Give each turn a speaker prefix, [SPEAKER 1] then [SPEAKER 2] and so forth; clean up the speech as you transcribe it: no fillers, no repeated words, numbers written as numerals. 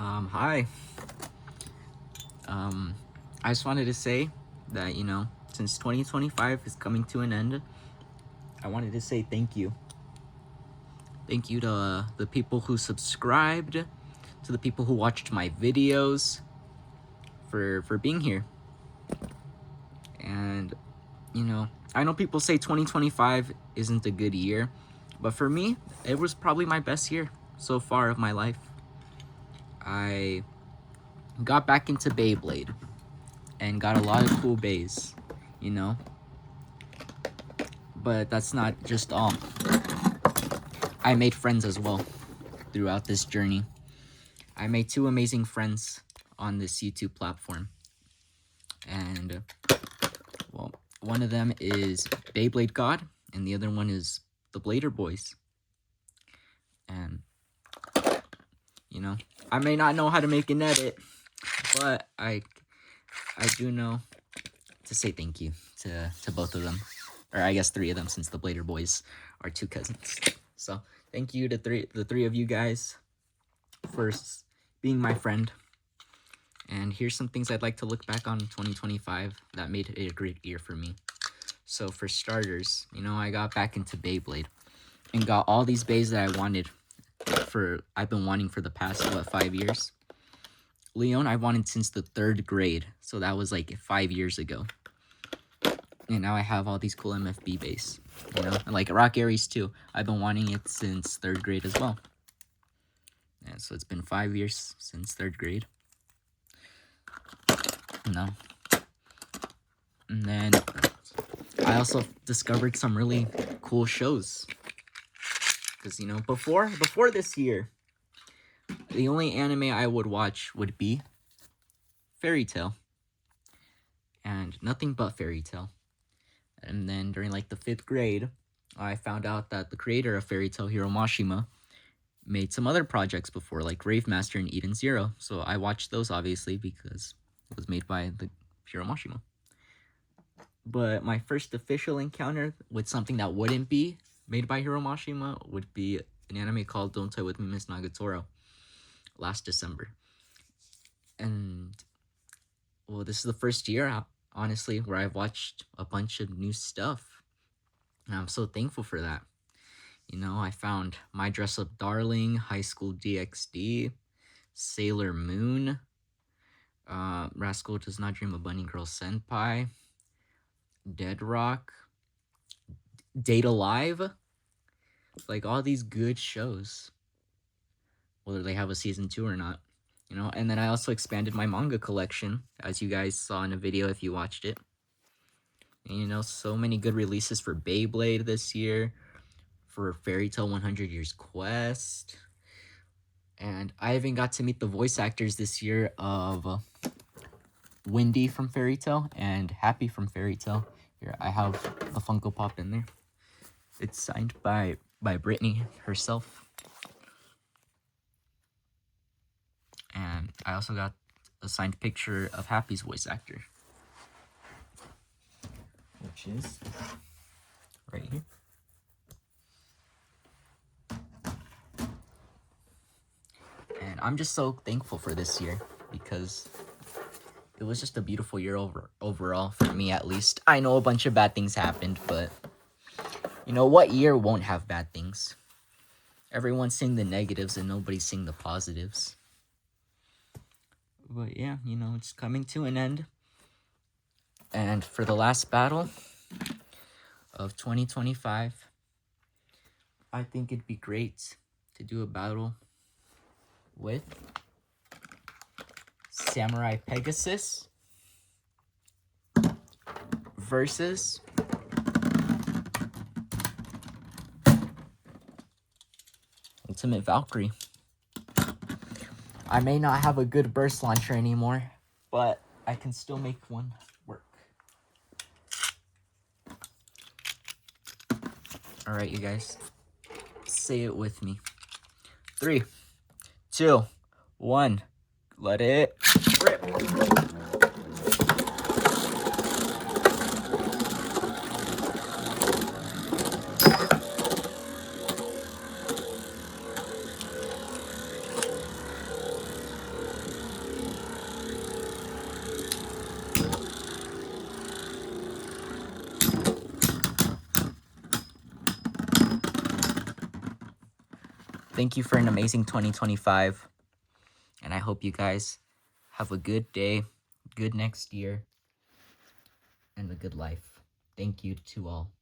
[SPEAKER 1] Hi. I just wanted to say that, since 2025 is coming to an end, I wanted to say thank you. Thank you to the people who subscribed, to the people who watched my videos, for being here. And, I know people say 2025 isn't a good year, but for me, it was probably my best year so far of my life. I got back into Beyblade and got a lot of cool bays, you know? But that's not just all. I made friends as well throughout this journey. I made two amazing friends on this YouTube platform. And, well, one of them is Beyblade God, and the other one is the Blader Boys. And, I may not know how to make an edit, but I do know to say thank you to both of them. Or I guess three of them, since the Blader Boys are two cousins. So thank you to the three of you guys for being my friend. And here's some things I'd like to look back on in 2025 that made it a great year for me. So for starters, I got back into Beyblade and got all these bays that I wanted I've been wanting for the past 5 years. Leon I wanted since the 3rd grade, so that was like 5 years ago. And now I have all these cool MFB bays, and like Rock Aries too. I've been wanting it since 3rd grade as well. Yeah, so it's been 5 years since 3rd grade. No. And then I also discovered some really cool shows. Because, before this year, the only anime I would watch would be Fairy Tail. And nothing but Fairy Tail. And then during like the 5th grade, I found out that the creator of Fairy Tail, Hiro Mashima, made some other projects before, like Grave Master and Eden Zero. So I watched those, obviously, because it was made by the Hiro Mashima. But my first official encounter with something that wouldn't be made by Hiro Mashima would be an anime called Don't Toy With Me, Miss Nagatoro, last December. And, well, this is the first year, honestly, where I've watched a bunch of new stuff. And I'm so thankful for that. I found My Dress Up Darling, High School DxD, Sailor Moon, Rascal Does Not Dream of Bunny Girl Senpai, Dead Rock, Date Alive, like all these good shows, whether they have a season 2 or not, and then I also expanded my manga collection, as you guys saw in a video if you watched it. And, so many good releases for Beyblade this year, for Fairy Tail 100 Years Quest, and I even got to meet the voice actors this year of Windy from Fairy Tail and Happy from Fairy Tail. Here, I have the Funko Pop in there. It's signed by Brittany herself. And I also got a signed picture of Happy's voice actor, which is right here. And I'm just so thankful for this year, because it was just a beautiful year overall, for me at least. I know a bunch of bad things happened, but what year won't have bad things? Everyone's seeing the negatives and nobody's seeing the positives. But yeah, it's coming to an end. And for the last battle of 2025, I think it'd be great to do a battle with Samurai Pegasus versus Ultimate Valkyrie. I may not have a good burst launcher anymore, but I can still make one work. Alright, you guys. Say it with me. 3, 2, 1. Let it rip. Thank you for an amazing 2025. And I hope you guys have a good day, good next year, and a good life. Thank you to all.